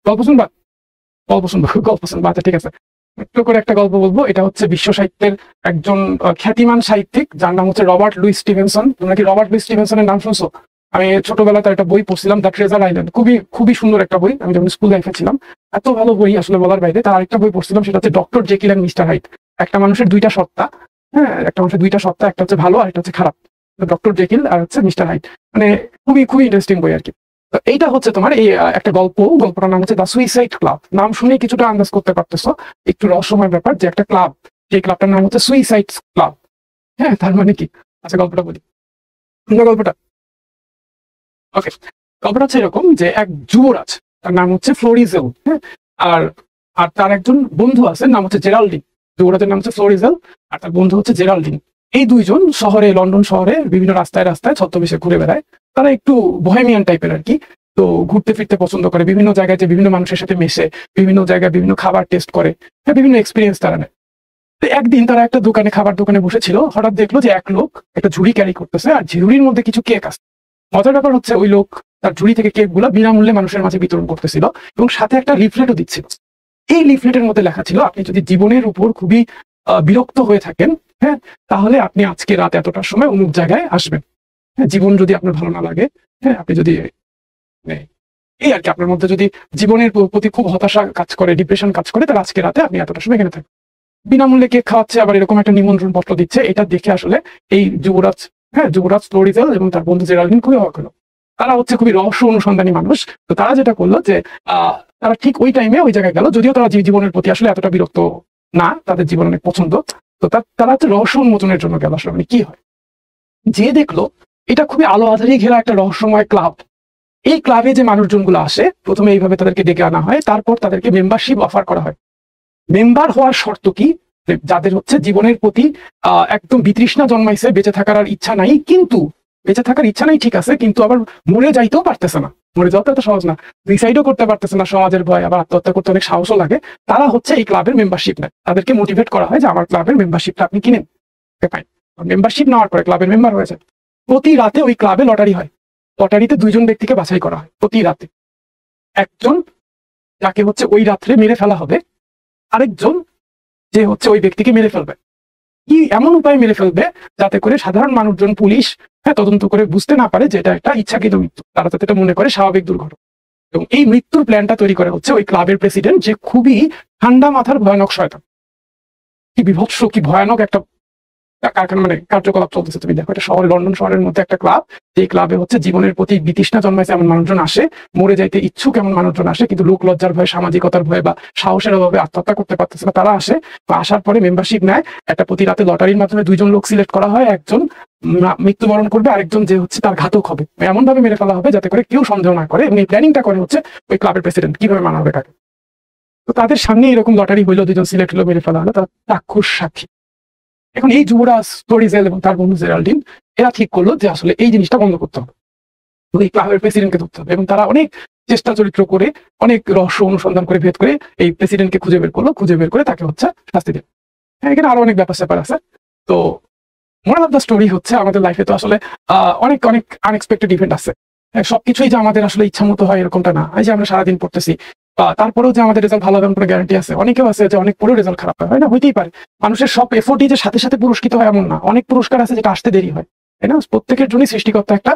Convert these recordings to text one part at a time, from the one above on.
গল্প শুনবা? গল্প শুনবো, গল্প শুনবো, আচ্ছা ঠিক আছে। একটু করে একটা গল্প বলবো। এটা হচ্ছে বিশ্ব সাহিত্যের একজন খ্যাতিমান সাহিত্যিক, যার নাম হচ্ছে রবার্ট লুইস স্টিভেনসন। তোমরা কি রবার্ট লুইস স্টিভেনসনের নাম শুনছো? আমি ছোটবেলায় তার একটা বই পড়ছিলাম, দ্য ট্রেজার আইল্যান্ড। খুবই খুবই সুন্দর একটা বই, আমি যখন স্কুল লাইফে ছিলাম। এত ভালো বই আসলে বলার বাইরে। তার আরেকটা বই পড়ছিলাম, সেটা হচ্ছে doctor Jekyll and mister hide. একটা মানুষের দুইটা সত্তা, হ্যাঁ, একটা মানুষের দুইটা সত্তা, একটা হচ্ছে ভালো আর একটা হচ্ছে খারাপ। ডক্টর জেকিল আর হচ্ছে মিস্টার হাইড, মানে খুবই খুবই ইন্টারেস্টিং বই আর কি। তো এইটা হচ্ছে তোমার এই একটা গল্পটার নাম হচ্ছে দ্য সুইসাইড ক্লাব। নাম শুনে কিছুটা আন্দাজ করতে পারতেছো, একটু রহস্যময় ব্যাপার, যে একটা ক্লাব, যে ক্লাবটার নাম হচ্ছে সুইসাইড ক্লাব। হ্যাঁ, তার মানে কি? আচ্ছা গল্পটা বলি। গল্পটা ওকে, গল্পটা হচ্ছে এরকম যে এক যুবরাজ, তার নাম হচ্ছে ফ্লোরিজেল, হ্যাঁ, আর আর তার একজন বন্ধু আছে, নাম হচ্ছে জেরাল্ডিন। যুবরাজের নাম হচ্ছে ফ্লোরিজেল, আর তার বন্ধু হচ্ছে জেরাল্ডিন। এই দুইজন শহরে, লন্ডন শহরে বিভিন্ন রাস্তায় রাস্তায় ছদ্মবেশে ঘুরে বেড়ায়। তারা একটু বহেমিয়ান টাইপের আর কি। তো ঘুরতে ফিরতে পছন্দ করে, বিভিন্ন জায়গায় যে বিভিন্ন মানুষের সাথে মেশে, বিভিন্ন জায়গায় বিভিন্ন খাবার টেস্ট করে, হ্যাঁ, বিভিন্ন এক্সপিরিয়েন্স তারা নেয়। তো একদিন তারা একটা দোকানে, খাবার দোকানে বসেছিল, হঠাৎ দেখলো যে এক লোক একটা ঝুড়ি ক্যারি করতেছে, আর ঝুড়ির মধ্যে কিছু কেক আছে। মজার ব্যাপার হচ্ছে ওই লোক তার ঝুড়ি থেকে কেক গুলা বিনামূল্যে মানুষের মাঝে বিতরণ করতেছিল, এবং সাথে একটা লিফলেটও দিচ্ছিল। এই লিফলেটের মধ্যে লেখা ছিল, আপনি যদি জীবনের উপর খুবই বিরক্ত হয়ে থাকেন, হ্যাঁ, তাহলে আপনি আজকে রাত এতটার সময় অমুক জায়গায় আসবেন। হ্যাঁ, জীবন যদি আপনার ভালো না লাগে, হ্যাঁ, আপনি যদি এই আর কি, আপনার মধ্যে যদি জীবনের প্রতি খুব হতাশা কাজ করে, ডিপ্রেশন কাজ করে, তাহলে আজকে রাতে আপনি এতটার সময় এখানে থাকবেন। বিনামূল্যে কেক খাওয়াচ্ছে, আবার এরকম একটা নিমন্ত্রণ পত্র দিচ্ছে। এটা দেখে আসলে এই যুবরাজ, হ্যাঁ, যুবরাজ ফ্লোরিজেল এবং তার বন্ধু জেরাল্ডিন খুবই অবাক হলো। তারা হচ্ছে খুবই রহস্য অনুসন্ধানী মানুষ। তো তারা যেটা করলো যে তারা ঠিক ওই টাইমে ওই জায়গায় গেল, যদিও তারা জীবনের প্রতি আসলে এতটা বিরক্ত না, তাদের জীবন অনেক পছন্দ। তো তারা হচ্ছে রহস্য উন্মোচনের জন্য গেল। আসলে মানে কি হয়, যে দেখলো এটা খুবই আলো আঁধারি ঘেরা একটা রহস্যময় ক্লাব। এই ক্লাবে যে মানুষজনগুলো আসে, প্রথমে এইভাবে তাদেরকে ডেকে আনা হয়, তারপর তাদেরকে মেম্বারশিপ অফার করা হয়। মেম্বার হওয়ার শর্ত কি? যাদের হচ্ছে জীবনের প্রতি একদম বিতৃষ্ণা জন্মাইছে, বেঁচে থাকার আর ইচ্ছা নাই, কিন্তু বেঁচে থাকার ইচ্ছা নাই ঠিক আছে, কিন্তু আবার মরে যাইতেও পারতেছে না। মরে যাওয়া তো এত সহজ না, সুইসাইডও করতে পারতেছে না, সমাজের ভয়, আবার আত্মহত্যা করতে অনেক সাহসও লাগে। তারা হচ্ছে এই ক্লাবের মেম্বারশিপ নেয়। তাদেরকে মোটিভেট করা হয় যে আমার ক্লাবের মেম্বারশিপটা আপনি কিনেন। মেম্বারশিপ নেওয়ার পরে ক্লাবের মেম্বার হয়েছে। প্রতি রাতে ওই ক্লাবে লটারি হয়। লটারিতে দুইজন ব্যক্তিকে বাছাই করা হয় প্রতি রাতে। একজন যাকে হচ্ছে ওই রাত্রে মেরে ফেলা হবে, আরেকজন যে হচ্ছে ওই ব্যক্তিকে মেরে ফেলবে। কি এমন উপায় মেরে ফেলবে যাতে করে সাধারণ মানুষজন, পুলিশ, হ্যাঁ, তদন্ত করে বুঝতে না পারে যে এটা একটা ইচ্ছাকৃত মৃত্যু, তারা যাতে এটা মনে করে স্বাভাবিক দুর্ঘটনা। এবং এই মৃত্যুর প্ল্যানটা তৈরি করা হচ্ছে ওই ক্লাবের প্রেসিডেন্ট, যে খুবই ঠান্ডা মাথার ভয়ানক শয়তান। কি বিভৎস, কি ভয়ানক একটা কারখানা, মানে কার্যকলাপ চলতেছে। তুমি দেখো, এটা শহরে, লন্ডন শহরের মধ্যে একটা ক্লাব, যে ক্লাবে হচ্ছে জীবনের প্রতি বিতৃষ্ণা জন্মাইছে এমন মানুষজন আসে, মরে যাইতে ইচ্ছুক এমন মানুষজন আসে, কিন্তু লোক লজ্জার ভয়ে, সামাজিকতার ভয়ে বা সাহসের অভাবে আত্মহত্যা করতে পারতেছে না। তারা আসে, বা আসার পরে মেম্বারশিপ নেয়। একটা প্রতি রাতে লটারির মাধ্যমে দুইজন লোক সিলেক্ট করা হয়, একজন মৃত্যুবরণ করবে, আরেকজন যে হচ্ছে তার ঘাতক হবে। এমন ভাবে মেরে ফেলা হবে যাতে করে কেউ সন্দেহ না করে, এবং এই প্ল্যানিংটা করে হচ্ছে ওই ক্লাবের প্রেসিডেন্ট, কিভাবে মানা হবে কাকে। তো তাদের সামনে এরকম লটারি হইলো, দুজন সিলেক্ট হলো, মেরে ফেলা হলো, তারা চাক্ষুষ সাক্ষী। এখন এই যুবরাজ ফ্লোরিজেল এবং তার বন্ধু জেরাল্ডিন, এরা ঠিক করলো যে আসলে এই জিনিসটা বন্ধ করতে হবে, এই ক্লাবের প্রেসিডেন্টকে ধরতে হবে। এবং তারা অনেক চেষ্টা চরিত্র করে, অনেক রহস্য অনুসন্ধান করে, ভেদ করে এই প্রেসিডেন্টকে খুঁজে বের করলো। খুঁজে বের করে তাকে হচ্ছে শাস্তি দিল। হ্যাঁ, এখানে আরো অনেক ব্যাপার স্যাপার আছে। তো মোরাল অফ দ্য স্টোরি হচ্ছে, আমাদের লাইফে তো আসলে অনেক অনেক আনএক্সপেক্টেড ইভেন্ট আছে। সবকিছুই যে আমাদের আসলে ইচ্ছা মতো হয় এরকমটা না। এই যে আমরা সারাদিন পড়তেছি, বা তারপরেও যে আমাদের রেজাল্ট ভালো হবে কোনো গ্যারান্টি আছে? অনেকেও আছে যে অনেক পরেও রেজাল্ট খারাপ হয় না, হইতেই পারে। মানুষের সব এফোর্টই যে সাথে সাথে পুরস্কৃত হয় এমন না। অনেক পুরস্কার আছে যেটা আসতে দেরি হয়, তাই না? প্রত্যেকের জন্যই সৃষ্টিকর্তা একটা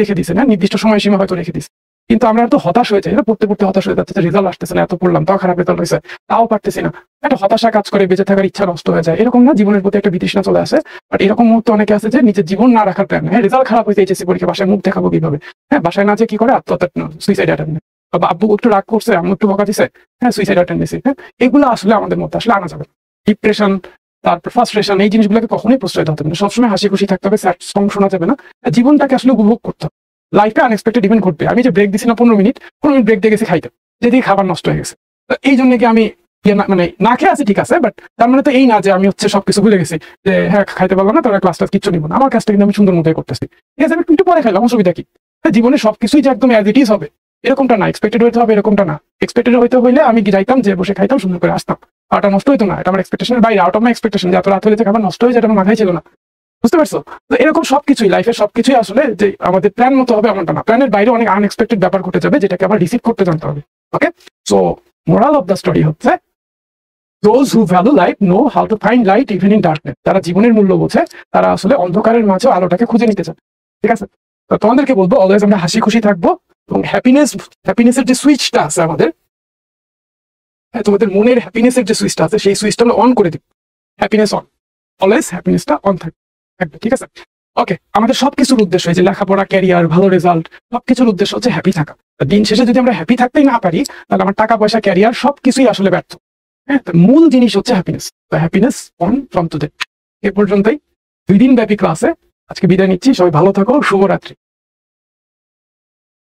রেখে দিছে, না, নির্দিষ্ট সময়সীমা হয়তো রেখে দিছে। কিন্তু আমরা তো হতাশ হয়ে যাই, পড়তে পড়তে হতাশ হয়ে যাচ্ছে, রেজাল্ট আসতেছে না, এত পড়লাম তাও খারাপ রেজাল্ট হয়েছে, তাও পারতেছি না। একটা হতাশা কাজ করে, বেঁচে থাকার ইচ্ছা নষ্ট হয়ে যায়। এরকম না, জীবনের প্রতি একটা বিতৃষ্ণা চলে আসে। বাট এরকম মুহূর্তে অনেকে আছে যে নিজের জীবন না রাখার প্ল্যান। হ্যাঁ, রেজাল্ট খারাপ হয়েছে এইচএসসি পরীক্ষা, বাসায় মুখ দেখাবো কিভাবে? হ্যাঁ, বাসায় না যে কি করে, আত্মহত্যা, সুইসাইড অ্যাটেম্প। বা আব্বু একটু রাগ করছে, আম্মু একটু বকা দিছে, হ্যাঁ, সুইসাইড অ্যাটেন্ডেন্সি। হ্যাঁ, এগুলো আসলে আমাদের মধ্যে আসলে আনা যাবে। ডিপ্রেশন, তারপর ফ্রাস্ট্রেশন, এই জিনিসগুলোকে কখনোই প্রশ্রয় দিতে হবে না। সবসময় হাসি খুশি থাকতে হবে, স্যাড সং শোনা যাবে না। জীবনটাকে আসলে উপভোগ করতে হবে। লাইফে আনএক্সপেক্টেড ইভেন্ট ঘটবে। আমি যে ব্রেক দিছি না 15 মিনিট ব্রেক দিয়ে গেছি খাইতে, যেদিকে খাবার নষ্ট হয়ে গেছে। তো এই জন্য কি আমি মানে না খেয়ে আছি, ঠিক আছে, বাট তার মানে তো এই না যে আমি হচ্ছে সবকিছু ভুলে গেছি, যে হ্যাঁ খাইতে পারলাম না, তাহলে ক্লাসটা কিচ্ছু নিব না। আমার কাজটা কিন্তু আমি সুন্দর মতোই করতেছি, ঠিক আছে, আমি একটু পরে খাইলাম, অসুবিধা কি? জীবনে সবকিছুই যে একদম অ্যাজ ইট ইজ হবে এরকমটা না, এক্সপেক্টেড হইতে হবে এরকমটা না। এক্সপেক্টেড হইতে হইলে আমি কি যাইতাম, যে বসে খাইতাম, সুন্দর করে আসতাম, খাওয়াটা নষ্ট হইতো না। এটা আমার এক্সপেকটেশনের বাইরে, আউট অফ মাই এক্সপেকটেশন, যে এত রাত হলে যে খাবার নষ্ট হয়ে যায়, এটা আমার মাথায় ছিল না। বুঝতে পারছো? তো এরকম সবকিছুই লাইফের সবকিছুই আসলে যে আমাদের প্ল্যান মতো হবে এমনটা না। প্ল্যানের বাইরে অনেক আনএক্সপেক্টেড ব্যাপার ঘটে যাবে, যেটাকে আবার রিসিভ করতে জানতে হবে। Okay, so moral of the story হচ্ছে those who value light know how to find light even in darkness. যারা জীবনের মূল্য বোঝে তারা আসলে অন্ধকারের মাঝে আলোটাকে খুঁজে নিতে চায়। ঠিক আছে, তো তোমাদেরকে বলবো অলওয়েজ আমরা হাসি খুশি থাকবো এবং হ্যাপিনেসের যে সুইচটা আছে আমাদের, তোমাদের মনের হ্যাপিনেসের যে সুইচটা আছে সেই সুইচটা আমরা অন করে দিব। হ্যাপিনেস অন, অলওয়েজ হ্যাপিনেসটা অন থাকবে। ঠিক আছে, ওকে। আমাদের সবকিছুর উদ্দেশ্য, এই যে লেখাপড়া, ক্যারিয়ার, ভালো রেজাল্ট, সবকিছুর উদ্দেশ্য হচ্ছে হ্যাপি থাকা। দিন শেষে যদি আমরা হ্যাপি থাকতেই না পারি তাহলে আমার টাকা পয়সা, ক্যারিয়ার সবকিছুই আসলে ব্যর্থ। হ্যাঁ, মূল জিনিস হচ্ছে happiness. Happiness on from today. এ পর্যন্তই 2 দিন ব্যাপী ক্লাসে আজকে বিদায় নিচ্ছি। সবাই ভালো থাকো, শুভরাত্রি।